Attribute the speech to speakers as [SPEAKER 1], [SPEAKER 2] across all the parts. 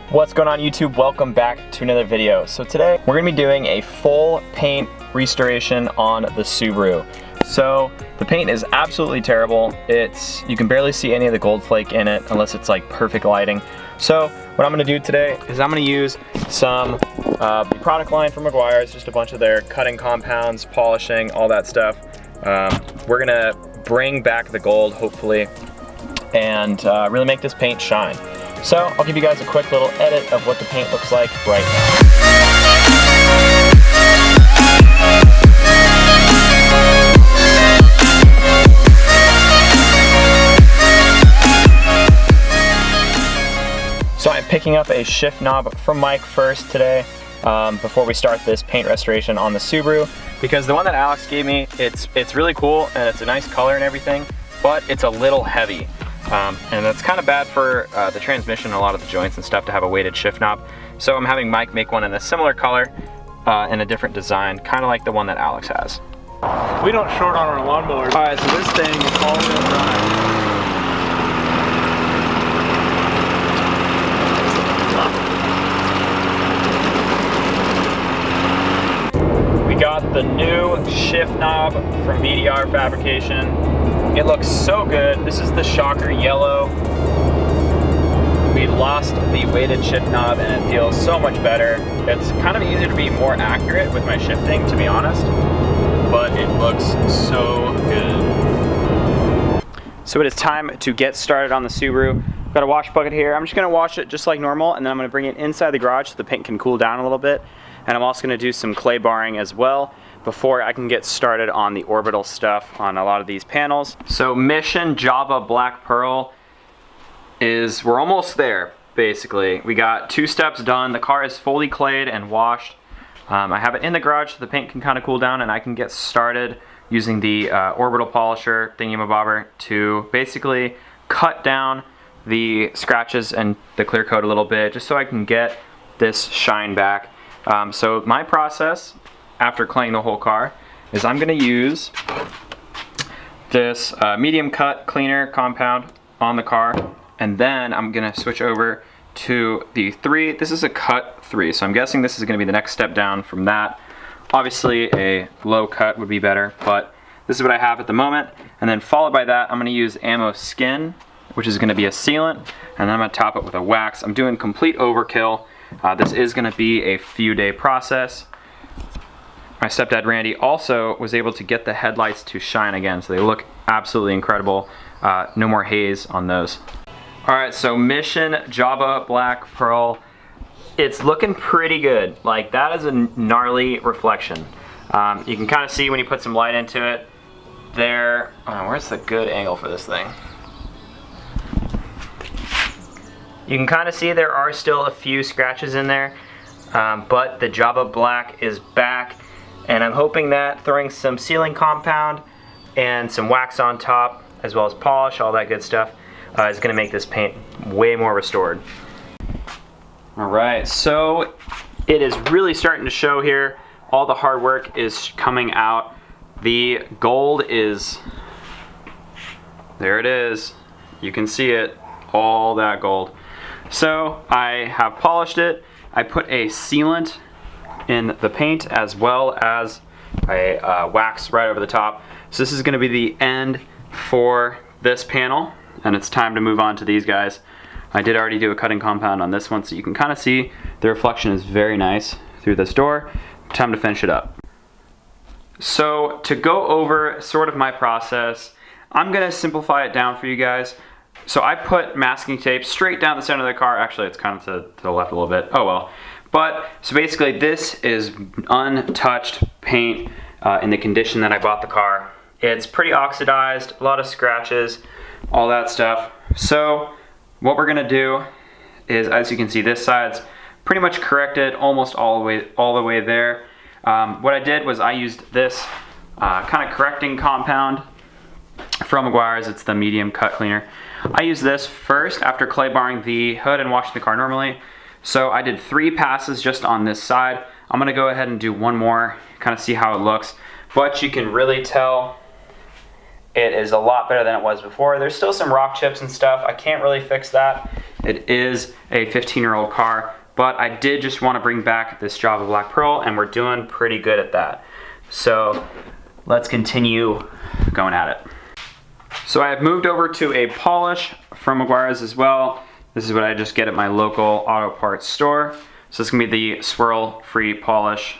[SPEAKER 1] What's going on YouTube? Welcome back to another video. So today we're gonna be doing a full paint restoration on the Subaru. So the paint is absolutely terrible. You can barely see any of the gold flake in it unless it's like perfect lighting. So what I'm gonna do today is I'm gonna use some product line from Meguiar's, just a bunch of their cutting compounds, polishing, all that stuff. We're gonna bring back the gold, hopefully, and really make this paint shine. So I'll give you guys a quick little edit of what the paint looks like right now. So I'm picking up a shift knob from Mike first today before we start this paint restoration on the Subaru, because the one that Alex gave me, it's really cool and it's a nice color and everything, but it's a little heavy. And that's kind of bad for the transmission and a lot of the joints and stuff to have a weighted shift knob. So I'm having Mike make one in a similar color and a different design, kind of like the one that Alex has.
[SPEAKER 2] We don't short on our lawnmowers.
[SPEAKER 1] Alright, so this thing is all-wheel drive. We got the new shift knob from VDR Fabrication. It looks so good. This is the Shocker Yellow. We lost the weighted shift knob and it feels so much better. It's kind of easier to be more accurate with my shifting, to be honest, but it looks so good. So it is time to get started on the Subaru. I've got a wash bucket here. I'm just gonna wash it just like normal, and then I'm gonna bring it inside the garage so the paint can cool down a little bit. And I'm also gonna do some clay barring as well before I can get started on the orbital stuff on a lot of these panels. So Mission Java Black Pearl we're almost there, basically. We got 2 steps done. The car is fully clayed and washed. I have it in the garage so the paint can kind of cool down and I can get started using the orbital polisher thingy-mabobber to basically cut down the scratches and the clear coat a little bit, just so I can get this shine back. So my process after claying the whole car is I'm going to use this medium cut cleaner compound on the car, and then I'm going to switch over to the 3. This is a cut 3, so I'm guessing this is going to be the next step down from that. Obviously a low cut would be better, but this is what I have at the moment. And then followed by that, I'm going to use Ammo Skin, which is going to be a sealant, and then I'm going to top it with a wax. I'm doing complete overkill. This is going to be a few day process. My stepdad Randy also was able to get the headlights to shine again, so they look absolutely incredible. No more haze on those. Alright, so Mission Java Black Pearl. It's looking pretty good. Like, that is a gnarly reflection. You can kind of see when you put some light into it. There, where's the good angle for this thing? You can kind of see there are still a few scratches in there, but the Java Black is back. And I'm hoping that throwing some sealing compound and some wax on top, as well as polish, all that good stuff, is going to make this paint way more restored. Alright, so it is really starting to show here. All the hard work is coming out. The gold is, there it is. You can see it, all that gold. So I have polished it. I put a sealant in the paint as well as a wax right over the top. So this is going to be the end for this panel, and it's time to move on to these guys. I did already do a cutting compound on this one, so you can kind of see the reflection is very nice through this door. Time to finish it up. So to go over sort of my process, I'm going to simplify it down for you guys. So I put masking tape straight down the center of the car. Actually, it's kind of to the left a little bit. Oh well. But, so basically this is untouched paint in the condition that I bought the car. It's pretty oxidized, a lot of scratches, all that stuff. So what we're gonna do is, as you can see, this side's pretty much corrected almost all the way there. What I did was I used this kind of correcting compound from Meguiar's. It's the medium cut cleaner. I used this first after clay barring the hood and washing the car normally. So I did 3 passes just on this side. I'm gonna go ahead and do one more, kind of see how it looks. But you can really tell it is a lot better than it was before. There's still some rock chips and stuff. I can't really fix that. It is a 15-year-old car, but I did just want to bring back this Java Black Pearl, and we're doing pretty good at that. So let's continue going at it. So I have moved over to a polish from Meguiar's as well. This is what I just get at my local auto parts store. So this is gonna be the swirl-free polish.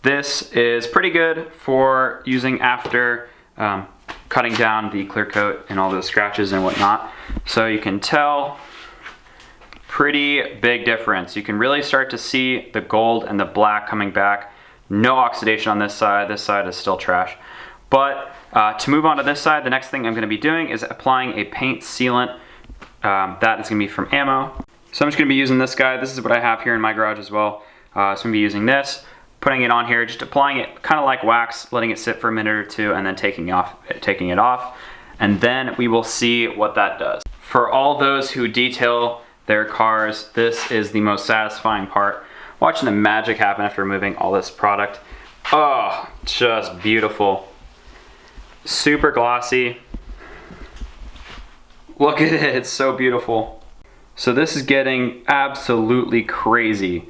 [SPEAKER 1] This is pretty good for using after cutting down the clear coat and all those scratches and whatnot. So you can tell, pretty big difference. You can really start to see the gold and the black coming back. No oxidation on this side is still trash. But to move on to this side, the next thing I'm gonna be doing is applying a paint sealant. That is gonna be from Ammo. So I'm just gonna be using this guy. This is what I have here in my garage as well. So I'm gonna be using this, putting it on here, just applying it kind of like wax, letting it sit for a minute or two, and then taking it off. And then we will see what that does. For all those who detail their cars, this is the most satisfying part. Watching the magic happen after removing all this product. Oh, just beautiful. Super glossy. Look at it, it's so beautiful. So this is getting absolutely crazy.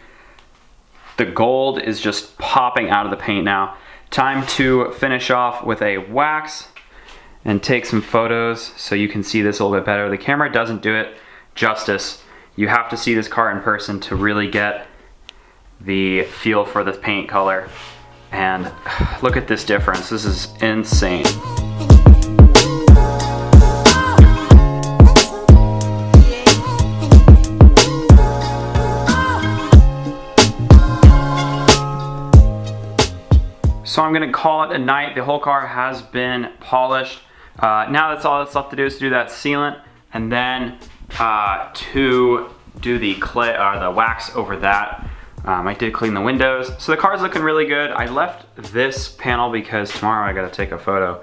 [SPEAKER 1] The gold is just popping out of the paint now. Time to finish off with a wax and take some photos so you can see this a little bit better. The camera doesn't do it justice. You have to see this car in person to really get the feel for the paint color. And look at this difference. This is insane. So I'm gonna call it a night. The whole car has been polished. Now that's all that's left to do is to do that sealant, and then to do the clay or the wax over that. I did clean the windows. So the car's looking really good. I left this panel because tomorrow I gotta take a photo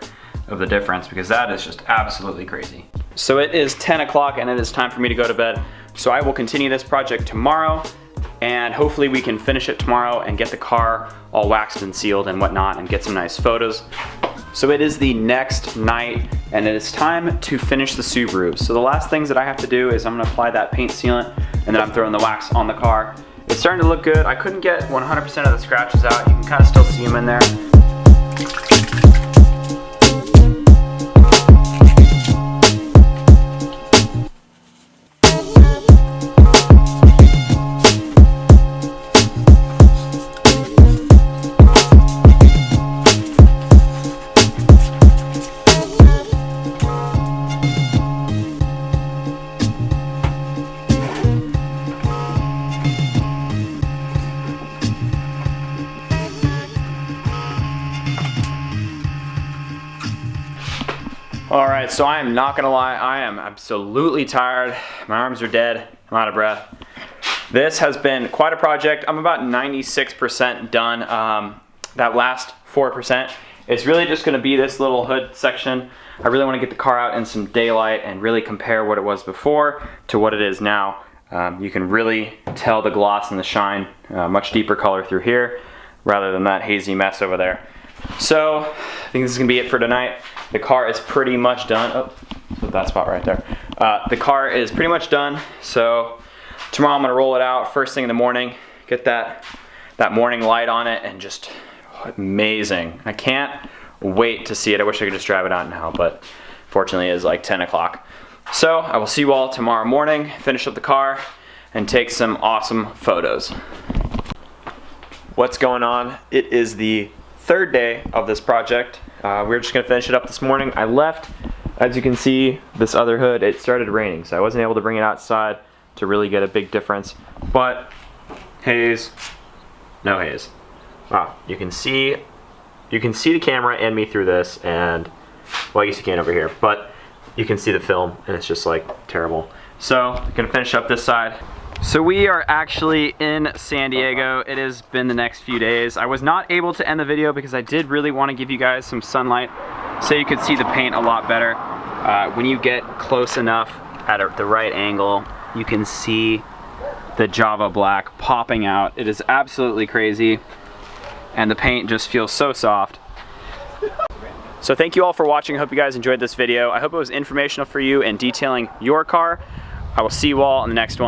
[SPEAKER 1] of the difference because that is just absolutely crazy. So it is 10 o'clock and it is time for me to go to bed. So I will continue this project tomorrow, and hopefully we can finish it tomorrow and get the car all waxed and sealed and whatnot and get some nice photos. So it is the next night and it is time to finish the Subaru. So the last things that I have to do is I'm gonna apply that paint sealant and then I'm throwing the wax on the car. It's starting to look good. I couldn't get 100% of the scratches out. You can kind of still see them in there. All right, so I am not gonna lie, I am absolutely tired. My arms are dead, I'm out of breath. This has been quite a project. I'm about 96% done. That last 4% is really just gonna be this little hood section. I really wanna get the car out in some daylight and really compare what it was before to what it is now. You can really tell the gloss and the shine, much deeper color through here rather than that hazy mess over there. So I think this is gonna be it for tonight. The car is pretty much done. Oh, so that spot right there. The car is pretty much done. So tomorrow I'm gonna roll it out first thing in the morning, get that morning light on it, and just amazing. I can't wait to see it. I wish I could just drive it out now, but fortunately it is like 10 o'clock. So I will see you all tomorrow morning, finish up the car, and take some awesome photos. What's going on? It is the third day of this project. We're just gonna finish it up this morning. I left, as you can see, this other hood. It started raining, so I wasn't able to bring it outside to really get a big difference. But haze, no haze. Wow, you can see the camera and me through this, and well, I guess you can't over here, but you can see the film, and it's just like terrible. So I'm gonna finish up this side. So we are actually in San Diego. It has been the next few days. I was not able to end the video because I did really want to give you guys some sunlight so you could see the paint a lot better. When you get close enough at the right angle, you can see the Java Black popping out. It is absolutely crazy, and the paint just feels so soft. So thank you all for watching. I hope you guys enjoyed this video. I hope it was informational for you and detailing your car. I will see you all in the next one.